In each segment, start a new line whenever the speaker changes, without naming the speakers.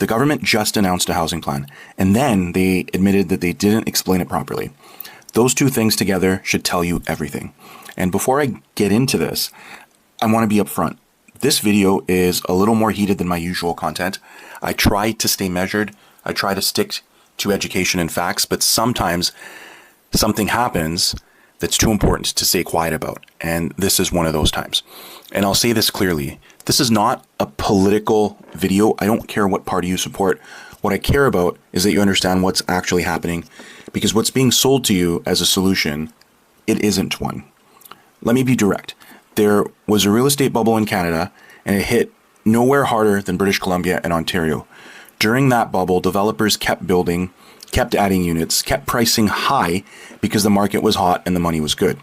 The government just announced a housing plan, and then they admitted that they didn't explain it properly. Those two things together should tell you everything. And before I get into this, I want to be upfront. This video is a little more heated than my usual content. I try to stay measured. I try to stick to education and facts, but sometimes something happens that's too important to stay quiet about. And this is one of those times. And I'll say this clearly. This is not a political video. I don't care what party you support. What I care about is that you understand what's actually happening, because what's being sold to you as a solution, it isn't one. Let me be direct. There was a real estate bubble in Canada, and it hit nowhere harder than British Columbia and Ontario. During that bubble, developers kept building, kept adding units, kept pricing high because the market was hot and the money was good.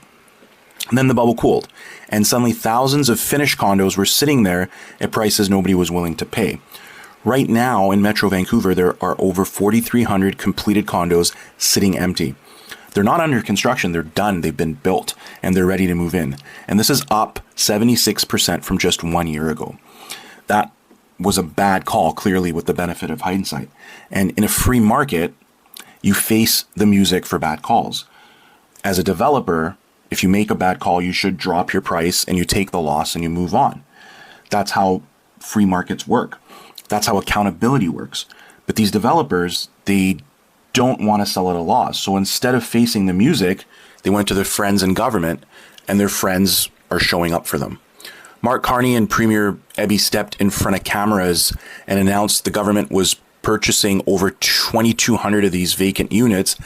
And then the bubble cooled, and suddenly thousands of finished condos were sitting there at prices nobody was willing to pay. Right now in Metro Vancouver, there are over 4,300 completed condos sitting empty. They're not under construction, they're done, they've been built, and they're ready to move in. And this is up 76% from just 1 year ago. That was a bad call, clearly, with the benefit of hindsight. And in a free market, you face the music for bad calls. As a developer, if you make a bad call, you should drop your price and you take the loss and you move on. That's how free markets work. That's how accountability works. But these developers, they don't want to sell at a loss. So instead of facing the music, they went to their friends in government, and their friends are showing up for them. Mark Carney and Premier Eby stepped in front of cameras and announced the government was purchasing over 2,200 of these vacant units,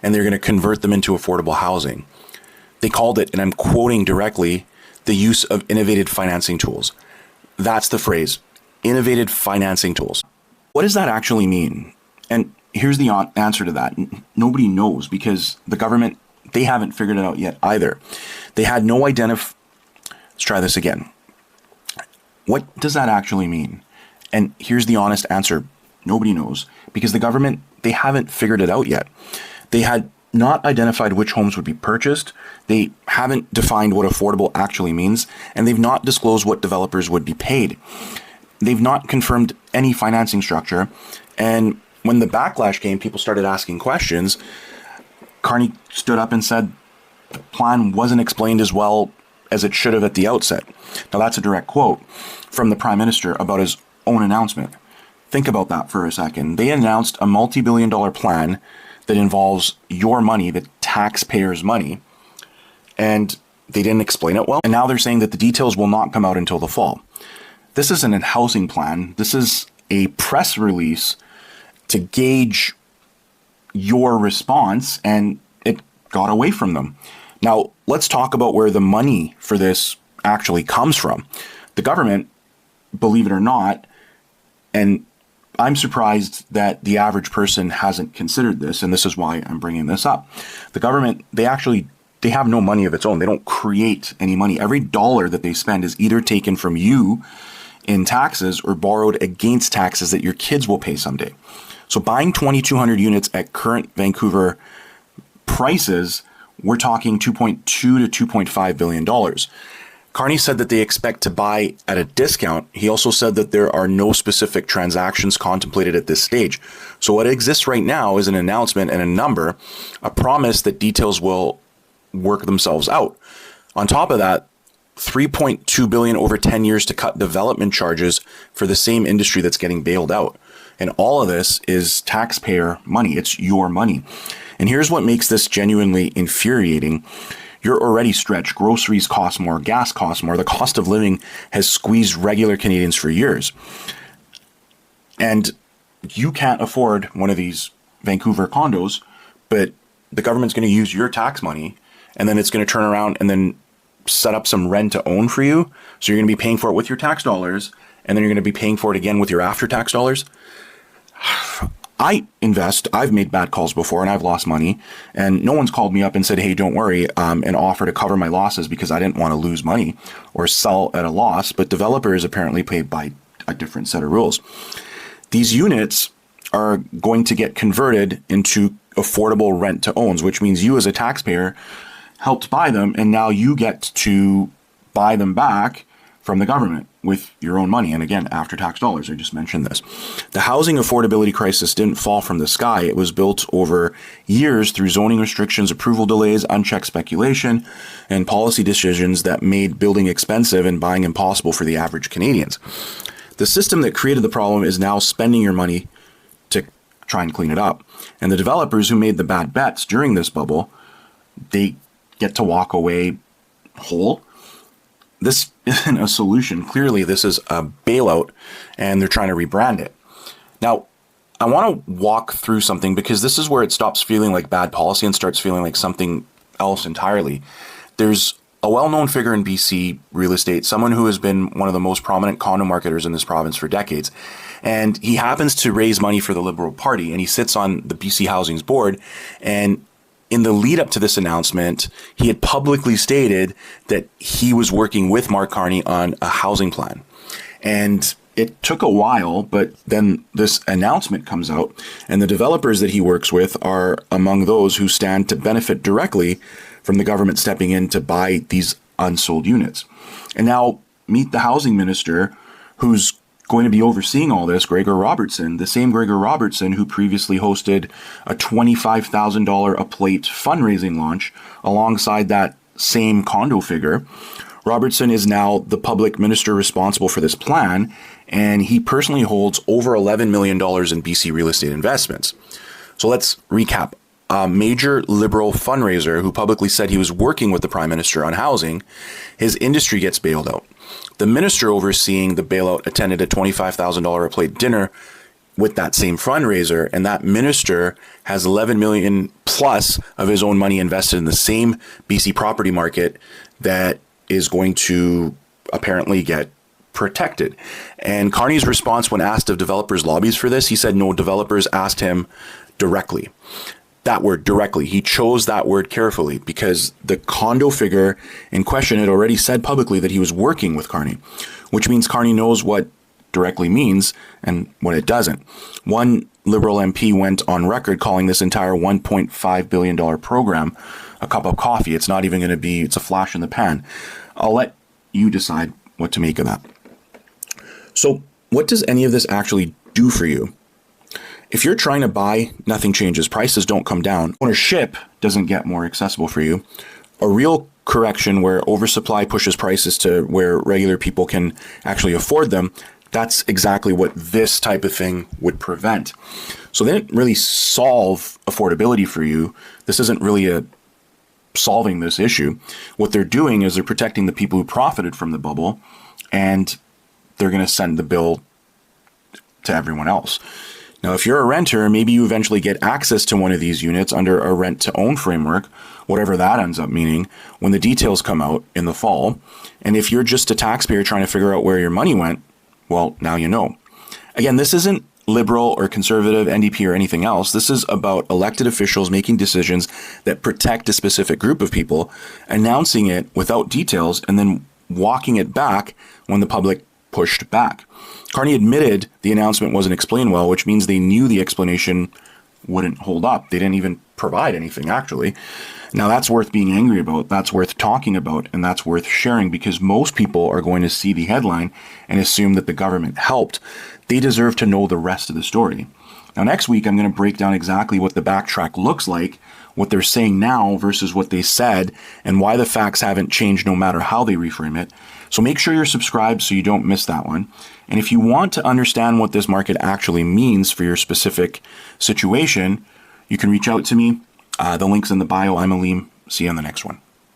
and they're going to convert them into affordable housing. They called it, and I'm quoting directly, the use of innovative financing tools. That's the phrase, innovative financing tools. What does that actually mean? And here's the answer to that. Nobody knows, because the government, they haven't figured it out yet either. They had no Let's try this again. What does that actually mean? And here's the honest answer. Nobody knows, because the government, they haven't figured it out yet. They had not identified which homes would be purchased. They haven't defined what affordable actually means, and they've not disclosed what developers would be paid. They've not confirmed any financing structure. And when the backlash came, people started asking questions. Carney stood up and said the plan wasn't explained as well as it should have at the outset. Now, that's a direct quote from the Prime Minister about his own announcement. Think about that for a second. They announced a multi-billion-dollar plan that involves your money, the taxpayers' money, and they didn't explain it well. And now they're saying that the details will not come out until the fall. This isn't a housing plan. This is a press release to gauge your response, and it got away from them. Now, let's talk about where the money for this actually comes from. The government, believe it or not, and I'm surprised that the average person hasn't considered this, and this is why I'm bringing this up. The government, they have no money of its own. They don't create any money. Every dollar that they spend is either taken from you in taxes or borrowed against taxes that your kids will pay someday. So buying 2,200 units at current Vancouver prices, we're talking $2.2 to $2.5 billion. Carney said that they expect to buy at a discount. He also said that there are no specific transactions contemplated at this stage. So what exists right now is an announcement and a number, a promise that details will work themselves out. On top of that, $3.2 billion over 10 years to cut development charges for the same industry that's getting bailed out. And all of this is taxpayer money. It's your money. And here's what makes this genuinely infuriating. You're already stretched. Groceries cost more, gas costs more. The cost of living has squeezed regular Canadians for years. And you can't afford one of these Vancouver condos, but the government's going to use your tax money, and then it's going to turn around and then set up some rent to own for you. So you're going to be paying for it with your tax dollars, and then you're going to be paying for it again with your after-tax dollars. I invest. I've made bad calls before, and I've lost money, and no one's called me up and said, hey, don't worry, and offer to cover my losses because I didn't want to lose money or sell at a loss. But developers apparently play by a different set of rules. These units are going to get converted into affordable rent to owns, which means you as a taxpayer helped buy them, and now you get to buy them back from the government. with your own money. And again, after tax dollars, I just mentioned this. The housing affordability crisis didn't fall from the sky. It was built over years through zoning restrictions, approval delays, unchecked speculation, and policy decisions that made building expensive and buying impossible for the average Canadians. The system that created the problem is now spending your money to try and clean it up. And the developers who made the bad bets during this bubble, they get to walk away whole. This isn't a solution. Clearly, this is a bailout, and they're trying to rebrand it. Now, I want to walk through something because this is where it stops feeling like bad policy and starts feeling like something else entirely. There's a well-known figure in BC real estate, someone who has been one of the most prominent condo marketers in this province for decades. And he happens to raise money for the Liberal Party, and he sits on the BC Housing's board. And in the lead up to this announcement, he had publicly stated that he was working with Mark Carney on a housing plan. And it took a while, but then this announcement comes out, and the developers that he works with are among those who stand to benefit directly from the government stepping in to buy these unsold units. And now meet the housing minister who's going to be overseeing all this, Gregor Robertson, the same Gregor Robertson who previously hosted a $25,000 a plate fundraising launch alongside that same condo figure. Robertson is now the public minister responsible for this plan, and he personally holds over $11 million in BC real estate investments. So let's recap. A major Liberal fundraiser who publicly said he was working with the Prime Minister on housing, his industry gets bailed out. The minister overseeing the bailout attended a $25,000 a plate dinner with that same fundraiser, and that minister has 11 million plus of his own money invested in the same BC property market that is going to apparently get protected. And Carney's response when asked of developers' lobbies for this, he said no, developers asked him directly. That word, directly. He chose that word carefully because the condo figure in question had already said publicly that he was working with Carney, which means Carney knows what directly means and what it doesn't. One Liberal MP went on record calling this entire $1.5 billion program a cup of coffee. It's not even going to be, it's a flash in the pan. I'll let you decide what to make of that. So what does any of this actually do for you? If you're trying to buy, nothing changes. Prices don't come down. Ownership doesn't get more accessible for you. A real correction where oversupply pushes prices to where regular people can actually afford them, that's exactly what this type of thing would prevent. So they didn't really solve affordability for you. This isn't really solving this issue. What they're doing is they're protecting the people who profited from the bubble, and they're going to send the bill to everyone else. Now, if you're a renter, maybe you eventually get access to one of these units under a rent-to-own framework, whatever that ends up meaning, when the details come out in the fall. And if you're just a taxpayer trying to figure out where your money went, well, now you know. Again, this isn't Liberal or Conservative, NDP, or anything else. This is about elected officials making decisions that protect a specific group of people, announcing it without details, and then walking it back when the public pushed back. Carney admitted the announcement wasn't explained well, which means they knew the explanation wouldn't hold up. They didn't even provide anything, actually. Now, that's worth being angry about. That's worth talking about, and that's worth sharing because most people are going to see the headline and assume that the government helped. They deserve to know the rest of the story. Now, next week, I'm going to break down exactly what the backtrack looks like, what they're saying now versus what they said, and why the facts haven't changed no matter how they reframe it. So make sure you're subscribed so you don't miss that one. And if you want to understand what this market actually means for your specific situation, you can reach out to me. The link's in the bio. I'm Aleem. See you on the next one.